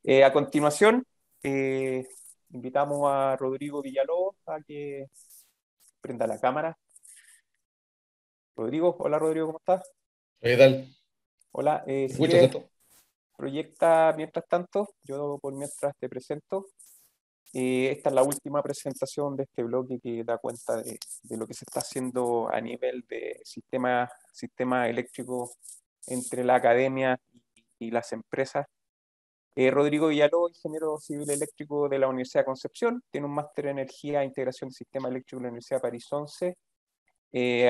A continuación, eh, invitamos a Rodrigo Villalobos a que prenda la cámara. Rodrigo, hola Rodrigo, ¿cómo estás? ¿Qué tal? Hola, ¿Me si escuchas, quieres, cierto? proyecta mientras tanto, yo por mientras te presento. Esta es la última presentación de este bloque que da cuenta de lo que se está haciendo a nivel de sistema eléctrico entre la academia y las empresas. Rodrigo Villalobos, ingeniero civil eléctrico de la Universidad de Concepción, tiene un máster en energía e integración de sistema eléctrico de la Universidad de París 11.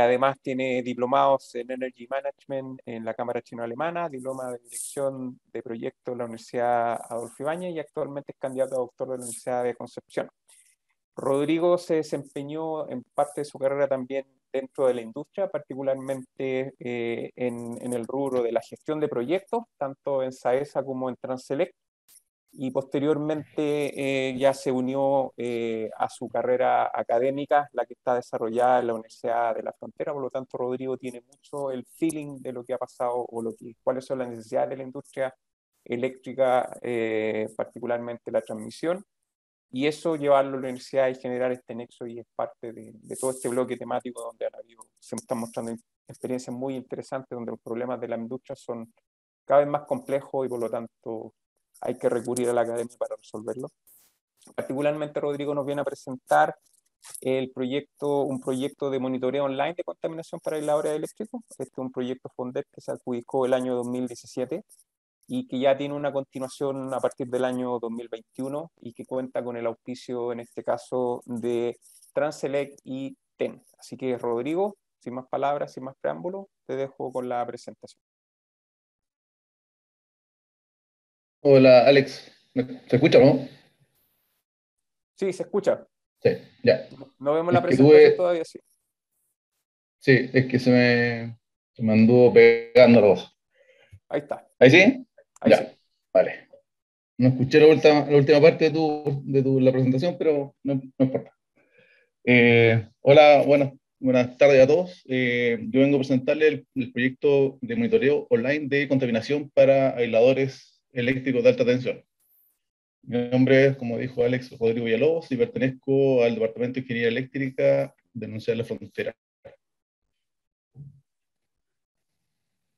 Además tiene diplomados en Energy Management en la Cámara Chino-Alemana, diploma de dirección de proyectos en la Universidad Adolfo Ibáñez y actualmente es candidato a doctor de la Universidad de Concepción. Rodrigo se desempeñó en parte de su carrera también dentro de la industria, particularmente en el rubro de la gestión de proyectos, tanto en SAESA como en Transelec, y posteriormente ya se unió a su carrera académica, la que está desarrollada en la Universidad de la Frontera. Por lo tanto, Rodrigo tiene mucho el feeling de lo que ha pasado o cuáles son las necesidades de la industria eléctrica, particularmente la transmisión, y eso llevarlo a la universidad y generar este nexo, y es parte de todo este bloque temático donde se están mostrando experiencias muy interesantes, donde los problemas de la industria son cada vez más complejos y por lo tanto hay que recurrir a la academia para resolverlo. Particularmente Rodrigo nos viene a presentar un proyecto de monitoreo online de contaminación para aisladores eléctricos. Este es un proyecto FONDEP que se adjudicó el año 2017 y que ya tiene una continuación a partir del año 2021 y que cuenta con el auspicio, en este caso, de Transelec y TEN. Así que, Rodrigo, sin más palabras, sin más preámbulos, te dejo con la presentación. Hola, Alex. ¿Se escucha, no? Sí, se escucha. Sí, ya. No vemos la Es que presentación tuve, todavía, sí. sí, es que se me anduvo pegando la voz. Ahí está, ¿Ahí sí? ahí sí. Ya, vale. No escuché la última parte la presentación, pero no importa. Hola, buenas tardes a todos. Yo vengo a presentarle el proyecto de monitoreo online de contaminación para aisladores eléctricos de alta tensión. Mi nombre es, como dijo Alex, Rodrigo Villalobos y pertenezco al Departamento de Ingeniería Eléctrica de la Universidad de la Frontera.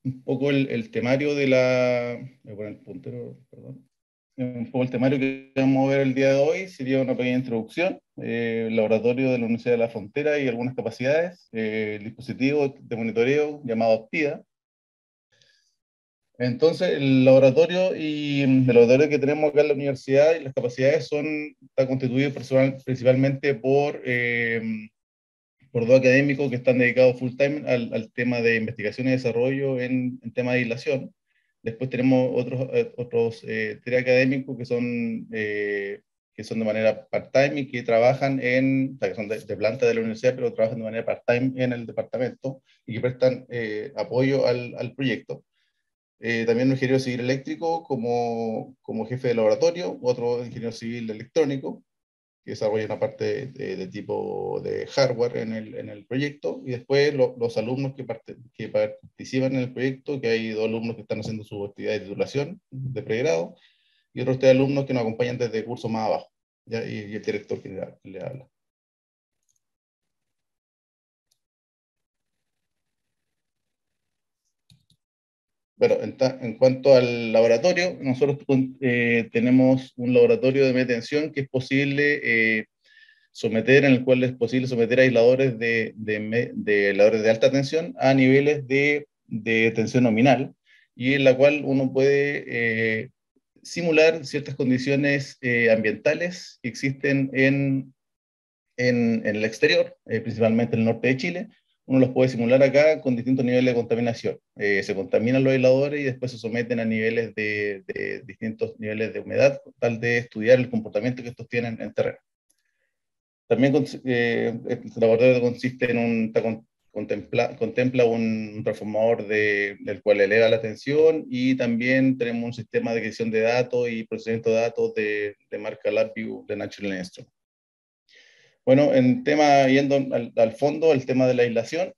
Un poco el temario de la... Voy a poner el puntero, perdón. Un poco el temario que vamos a ver el día de hoy sería una pequeña introducción, el laboratorio de la Universidad de la Frontera y algunas capacidades, el dispositivo de monitoreo llamado APTIDA. Entonces, el laboratorio que tenemos acá en la universidad y las capacidades está constituido principalmente por dos académicos que están dedicados full time al tema de investigación y desarrollo en tema de aislación. Después tenemos otros tres académicos que son de manera part-time y que trabajan o sea, que son de planta de la universidad, pero trabajan de manera part-time en el departamento y que prestan apoyo al proyecto. También un ingeniero civil eléctrico como jefe de laboratorio, otro ingeniero civil electrónico, que desarrolla una parte de tipo de hardware en el proyecto, y después los alumnos que participan en el proyecto, que hay dos alumnos que están haciendo su actividad de titulación de pregrado, y otros tres alumnos que nos acompañan desde cursos más abajo, ¿ya? Y el director que le habla. Bueno, en cuanto al laboratorio, nosotros tenemos un laboratorio de metención que es posible en el cual es posible someter aisladores de aisladores de alta tensión a niveles de tensión nominal, y en la cual uno puede simular ciertas condiciones ambientales que existen en el exterior, principalmente en el norte de Chile. Uno los puede simular acá con distintos niveles de contaminación. Se contaminan los aisladores y después se someten a niveles de distintos niveles de humedad, tal de estudiar el comportamiento que estos tienen en terreno. También el laboratorio consiste en contempla un transformador del cual eleva la tensión, y también tenemos un sistema de adquisición de datos y procesamiento de datos de marca LabVIEW de Natural Instruments. Bueno, en tema, yendo al fondo, el tema de la aislación,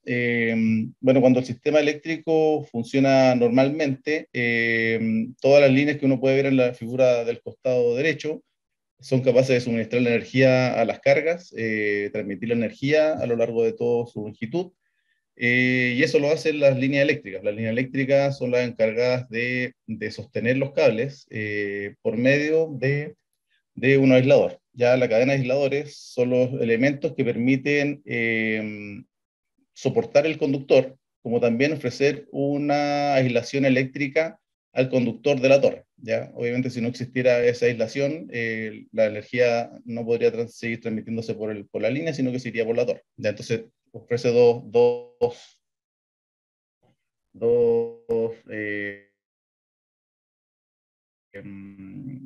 bueno, cuando el sistema eléctrico funciona normalmente, todas las líneas que uno puede ver en la figura del costado derecho son capaces de suministrar la energía a las cargas, transmitir la energía a lo largo de toda su longitud, y eso lo hacen las líneas eléctricas. Las líneas eléctricas son las encargadas de sostener los cables por medio de un aislador. Ya la cadena de aisladores son los elementos que permiten soportar el conductor, como también ofrecer una aislación eléctrica al conductor de la torre. ¿Ya? Obviamente, si no existiera esa aislación, la energía no podría seguir transmitiéndose por la línea, sino que se iría por la torre. ¿Ya? Entonces, ofrece dos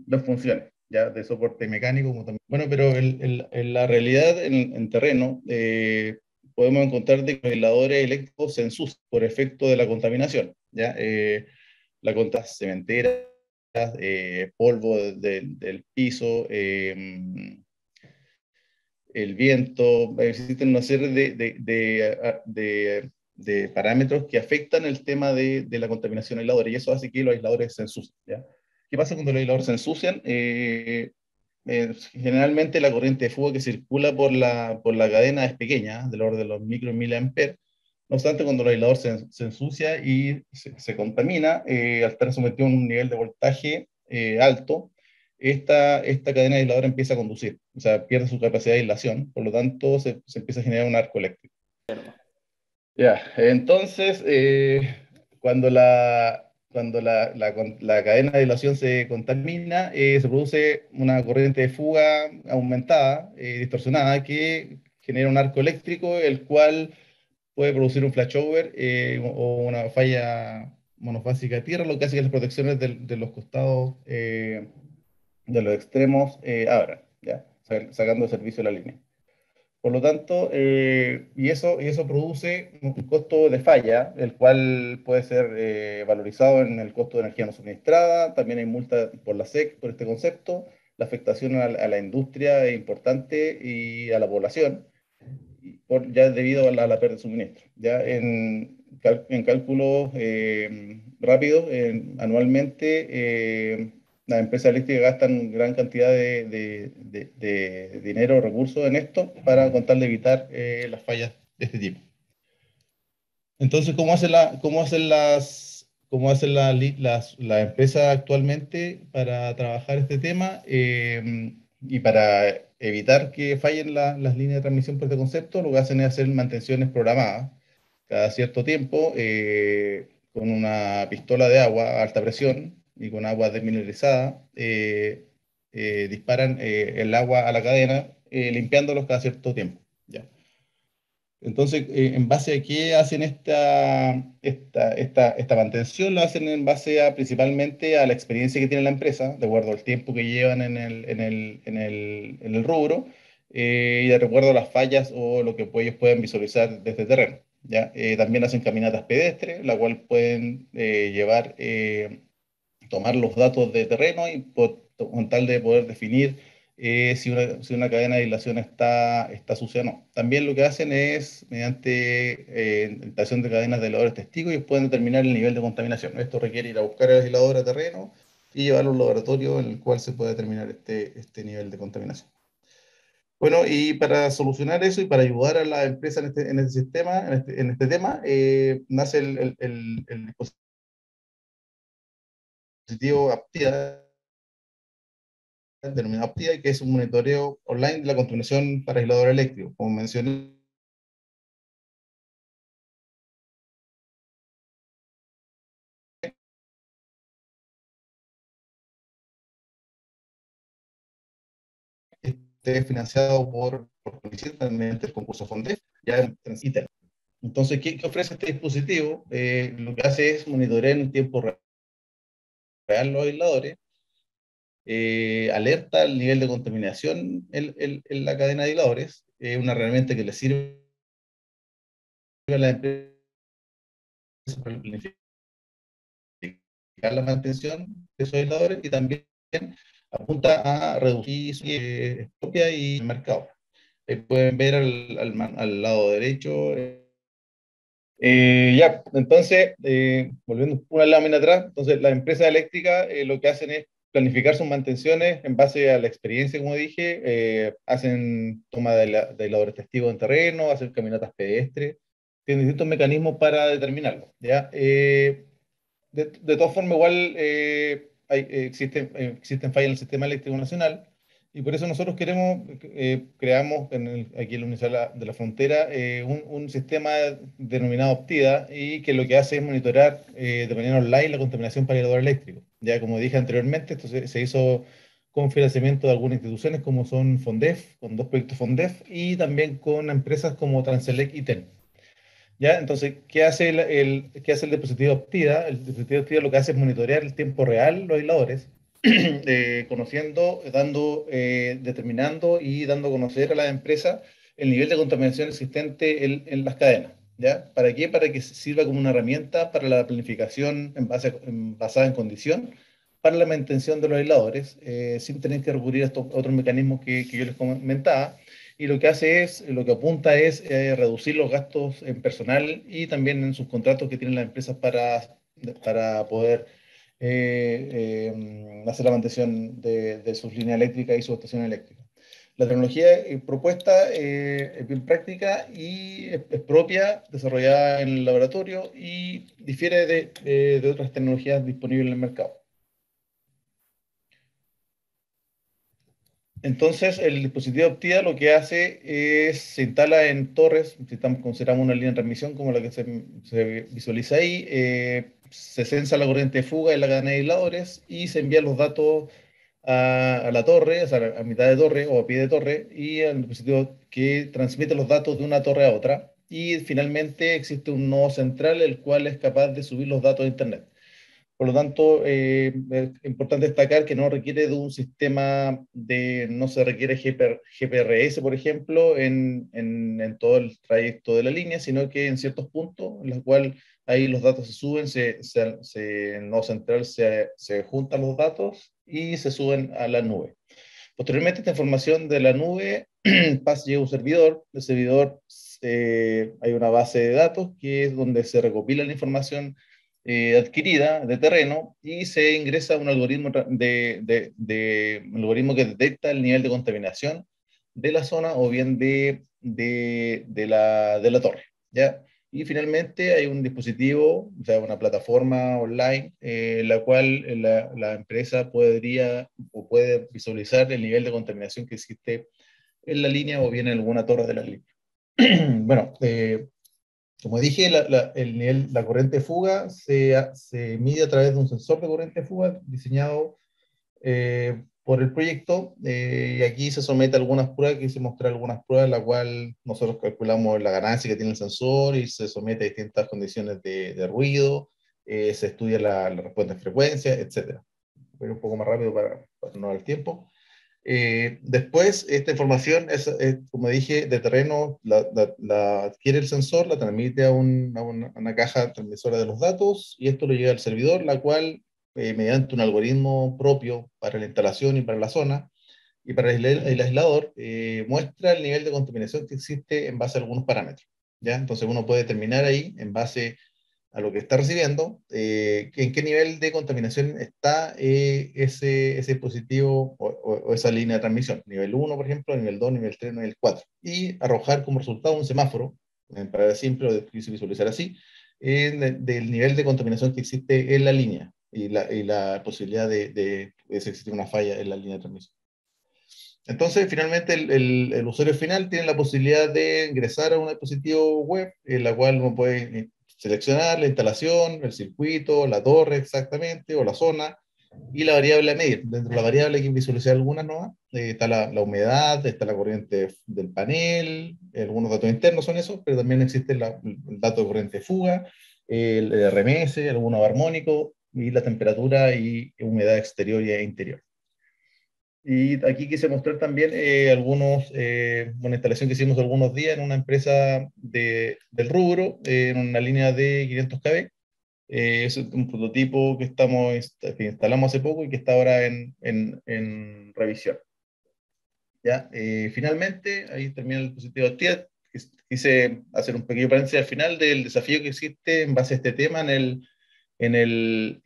dos funciones, ya de soporte mecánico como también. Bueno, pero en la realidad, en terreno, podemos encontrar de que los aisladores eléctricos se ensucian por efecto de la contaminación, ¿ya? La contaminación cementera, polvo del piso, el viento, existen una serie de parámetros que afectan el tema de la contaminación aisladora y eso hace que los aisladores se ensucien. ¿Ya? ¿Qué pasa cuando los aisladores se ensucian? Generalmente la corriente de fuga que circula por la cadena es pequeña, del orden de los micro miliamperes. No obstante, cuando el aislador se ensucia y se contamina, al estar sometido a un nivel de voltaje alto, esta cadena aisladora empieza a conducir, o sea, pierde su capacidad de aislación, por lo tanto se empieza a generar un arco eléctrico. Ya, entonces, cuando la cadena de aislación se contamina, se produce una corriente de fuga aumentada, distorsionada, que genera un arco eléctrico, el cual puede producir un flashover o una falla monofásica de tierra, lo que hace que las protecciones de los costados de los extremos abran, ¿ya? Sacando de servicio la línea. Por lo tanto, y eso produce un costo de falla, el cual puede ser valorizado en el costo de energía no suministrada. También hay multa por la SEC por este concepto. La afectación a la industria es importante y a la población, ya debido a la pérdida de suministro. Ya en cálculos rápidos, anualmente, las empresas eléctricas gastan gran cantidad de dinero, recursos en esto para contar de evitar las fallas de este tipo. Entonces, ¿cómo hacen las empresas actualmente para trabajar este tema y para evitar que fallen las líneas de transmisión por este concepto? Lo que hacen es hacer mantenciones programadas cada cierto tiempo con una pistola de agua a alta presión y con agua desmineralizada. Disparan el agua a la cadena limpiándolos cada cierto tiempo. ¿Ya? Entonces, ¿en base a qué hacen esta mantención? Lo hacen en base principalmente a la experiencia que tiene la empresa, de acuerdo al tiempo que llevan en el rubro, y de acuerdo a las fallas o lo que ellos pueden visualizar desde terreno. ¿Ya? También hacen caminatas pedestres, la cual pueden tomar los datos de terreno y con tal de poder definir si una cadena de aislación está sucia o no. También lo que hacen es, mediante instalación de cadenas de aisladores testigos, ellos pueden determinar el nivel de contaminación. Esto requiere ir a buscar el aislador a terreno y llevarlo a un laboratorio en el cual se puede determinar este nivel de contaminación. Bueno, y para solucionar eso y para ayudar a la empresa en este sistema, en este tema, nace el dispositivo Aptida, denominado Aptida, que es un monitoreo online de la contaminación para aislador eléctrico. Como mencioné, este financiado por Conicet mediante el concurso FONDEF, ya en ITER. Entonces, ¿qué ofrece este dispositivo? Lo que hace es monitorear en tiempo real los aisladores, alerta el nivel de contaminación en la cadena de aisladores, una herramienta que le sirve a la empresa para planificar la mantención de esos aisladores y también apunta a reducir su propia y el mercado. Ahí pueden ver al lado derecho. Ya, entonces, volviendo una lámina atrás, entonces las empresas eléctricas lo que hacen es planificar sus mantenciones en base a la experiencia, como dije, hacen toma de aisladores testigos en terreno, hacen caminatas pedestres, tienen distintos mecanismos para determinarlo, ¿ya? De todas formas, igual existen fallas en el sistema eléctrico nacional y por eso nosotros creamos aquí en la Universidad de la Frontera un sistema denominado Optida y que lo que hace es monitorar de manera online la contaminación para el aislador eléctrico. Ya como dije anteriormente, esto se hizo con financiamiento de algunas instituciones como son FONDEF, con 2 proyectos FONDEF y también con empresas como Transelec y TEN. ¿Ya? Entonces, ¿qué hace el dispositivo Optida? El dispositivo Optida lo que hace es monitorear el tiempo real los aisladores, conociendo, determinando y dando a conocer a las empresas el nivel de contaminación existente en las cadenas. ¿Ya? ¿Para qué? Para que sirva como una herramienta para la planificación basada en condición para la mantención de los aisladores, sin tener que recurrir a estos otros mecanismos que yo les comentaba y lo que apunta es reducir los gastos en personal y también en sus contratos que tienen las empresas para poder hacer la mantención de sus líneas eléctricas y sus estaciones eléctricas. La tecnología propuesta es bien práctica y es propia, desarrollada en el laboratorio y difiere de otras tecnologías disponibles en el mercado. Entonces, el dispositivo Optida lo que hace es, se instala en torres, si consideramos una línea de transmisión como la que se visualiza ahí, se censa la corriente de fuga en la cadena de aisladores y se envían los datos a la torre, o sea, a mitad de torre o a pie de torre, y al dispositivo que transmite los datos de una torre a otra. Y finalmente existe un nodo central, el cual es capaz de subir los datos a Internet. Por lo tanto, es importante destacar que no requiere de un sistema no se requiere GPRS, por ejemplo, en todo el trayecto de la línea, sino que en ciertos puntos en los cuales ahí los datos se suben, en el nodo central se juntan los datos y se suben a la nube. Posteriormente, esta información de la nube pasa a un servidor. El servidor, hay una base de datos que es donde se recopila la información adquirida de terreno y se ingresa a un algoritmo que detecta el nivel de contaminación de la zona o bien de la torre, ¿ya? Y finalmente hay un dispositivo, o sea, una plataforma online, en la cual la empresa podría o puede visualizar el nivel de contaminación que existe en la línea o bien en alguna torre de la línea. Bueno, como dije, la corriente de fuga se mide a través de un sensor de corriente de fuga diseñado por el proyecto, y aquí se somete a algunas pruebas, quise mostrar algunas pruebas en la cual nosotros calculamos la ganancia que tiene el sensor y se somete a distintas condiciones de ruido, se estudia la respuesta en frecuencia, etc. Voy un poco más rápido para no dar el tiempo. Después, esta información como dije, de terreno, la adquiere el sensor, la transmite a una caja transmisora de los datos y esto lo llega al servidor, la cual, mediante un algoritmo propio para la instalación y para la zona y para el aislador, muestra el nivel de contaminación que existe en base a algunos parámetros. ¿Ya? Entonces uno puede determinar ahí, en base a lo que está recibiendo, en qué nivel de contaminación está ese dispositivo o esa línea de transmisión. Nivel 1, por ejemplo, nivel 2, nivel 3, nivel 4. Y arrojar como resultado un semáforo, para simple o visualizar así, del nivel de contaminación que existe en la línea y la posibilidad de si existe una falla en la línea de transmisión. Entonces, finalmente, el usuario final tiene la posibilidad de ingresar a un dispositivo web, en la cual uno puede seleccionar la instalación, el circuito, la torre exactamente, o la zona, y la variable a medir. Dentro de la variable hay que visualizar algunas nomás. Está la humedad, está la corriente del panel, algunos datos internos son esos, pero también existe el dato de corriente de fuga, el RMS, algunos armónicos, y la temperatura y humedad exterior e interior. Y aquí quise mostrar también una instalación que hicimos algunos días en una empresa del rubro, en una línea de 500 kV. Es un prototipo que instalamos hace poco y que está ahora en revisión. ¿ya? Finalmente, ahí termina el dispositivo TIED. Quise hacer un pequeño paréntesis al final del desafío que existe en base a este tema en el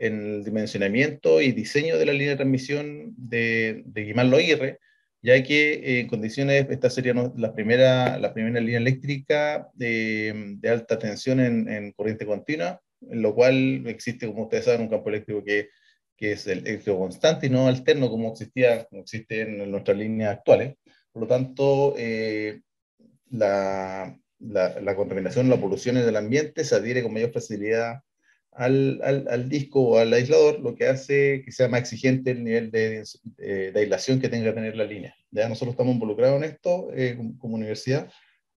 dimensionamiento y diseño de la línea de transmisión de Guimán-Loirre, ya que en condiciones, esta sería la primera línea eléctrica de alta tensión en corriente continua, en lo cual existe, como ustedes saben, un campo eléctrico que es el eléctrico constante y no alterno como existe en nuestras líneas actuales. Por lo tanto, la contaminación, la polución en el ambiente se adhiere con mayor facilidad al disco o al aislador, lo que hace que sea más exigente el nivel de aislación que tenga que tener la línea. ¿Ya? Nosotros estamos involucrados en esto como universidad,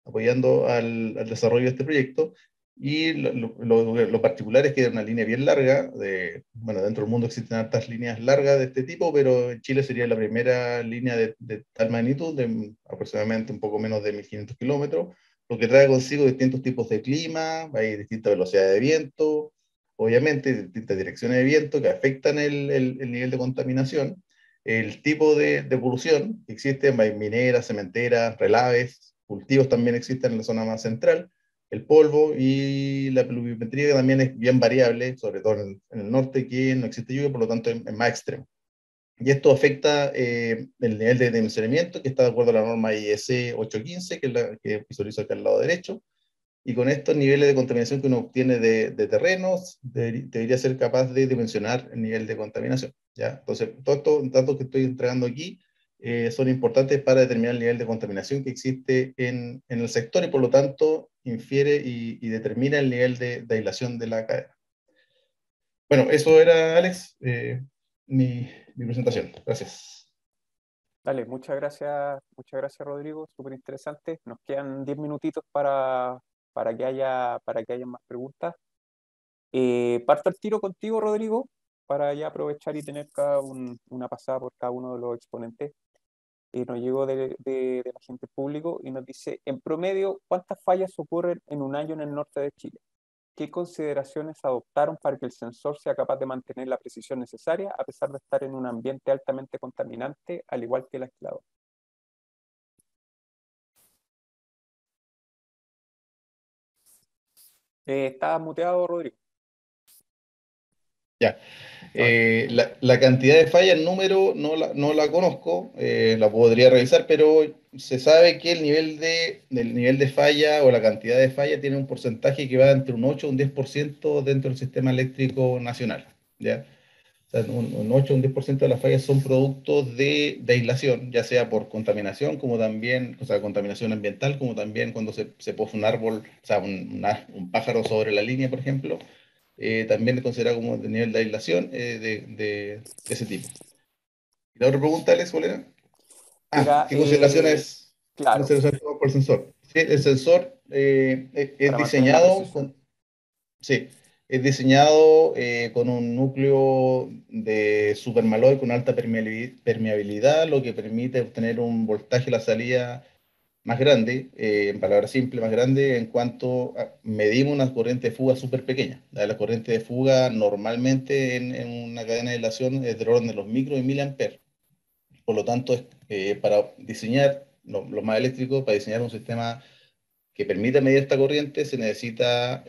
apoyando al desarrollo de este proyecto. Y lo particular es que es una línea bien larga. Bueno, dentro del mundo existen hartas líneas largas de este tipo, pero en Chile sería la primera línea de tal magnitud, de aproximadamente un poco menos de 1.500 kilómetros, lo que trae consigo distintos tipos de clima, hay distintas velocidades de viento, obviamente distintas direcciones de viento que afectan el nivel de contaminación, el tipo de polución que existe, hay mineras, cementeras, relaves, cultivos también existen en la zona más central, el polvo y la pluviometría que también es bien variable, sobre todo en el norte, que no existe lluvia, por lo tanto es más extremo. Y esto afecta el nivel de dimensionamiento, que está de acuerdo a la norma IEC 815, que es la que visualizo acá al lado derecho, y con estos niveles de contaminación que uno obtiene de terrenos, debería ser capaz de dimensionar el nivel de contaminación, ¿ya? Entonces, todos estos datos que estoy entregando aquí son importantes para determinar el nivel de contaminación que existe en el sector y por lo tanto infiere y determina el nivel de aislación de la cadena. Bueno, eso era, Alex, mi presentación. Gracias. Dale, muchas gracias Rodrigo, súper interesante. Nos quedan 10 minutitos para que haya más preguntas. Parto al tiro contigo, Rodrigo, para ya aprovechar y tener una pasada por cada uno de los exponentes. Nos llegó de la gente público y nos dice, en promedio, ¿cuántas fallas ocurren en un año en el norte de Chile? ¿Qué consideraciones adoptaron para que el sensor sea capaz de mantener la precisión necesaria a pesar de estar en un ambiente altamente contaminante, al igual que el aislador? ¿Está muteado, Rodrigo? Ya. No, ahí está. La cantidad de fallas, el número, no la conozco, la podría revisar, pero se sabe que el nivel de falla o la cantidad de falla tiene un porcentaje que va entre un 8 y un 10% dentro del sistema eléctrico nacional, ¿ya? O sea, un 8 o un 10% de las fallas son productos de aislación, ya sea por contaminación, como también, o sea, contaminación ambiental, como también cuando se posa un árbol, o sea, un pájaro sobre la línea, por ejemplo, también es considerado como de nivel de aislación de ese tipo. ¿Y la otra pregunta, Alex, cuál era? Era, ¿Qué claro, consideraciones tomó por el sensor? Sí, el sensor es para mantener la diseñado precisión. sí, es diseñado con un núcleo de supermaloy con alta permeabilidad, lo que permite obtener un voltaje a la salida más grande, en palabras simples, más grande en cuanto medimos una corriente de fuga súper pequeña. La corriente de fuga normalmente en una cadena de aislación es del orden de los micro y miliamperes. Por lo tanto, para diseñar lo más eléctrico, para diseñar un sistema que permita medir esta corriente, se necesita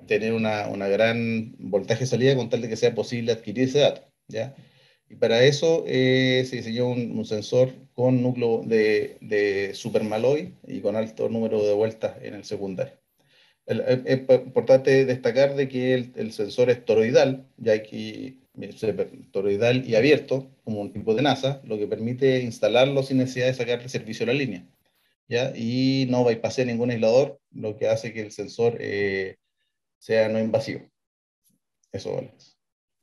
tener una gran voltaje de salida con tal de que sea posible adquirir ese dato, ¿ya? Y para eso se diseñó un sensor con núcleo de supermaloy y con alto número de vueltas en el secundario. Es importante destacar de que el sensor es toroidal, ya que toroidal y abierto, como un tipo de NASA, lo que permite instalarlo sin necesidad de sacarle servicio a la línea, ¿ya? Y no bypassea ningún aislador, lo que hace que el sensor sea no invasivo. Eso, vale.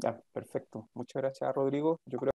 Ya, perfecto. Muchas gracias, Rodrigo. Yo creo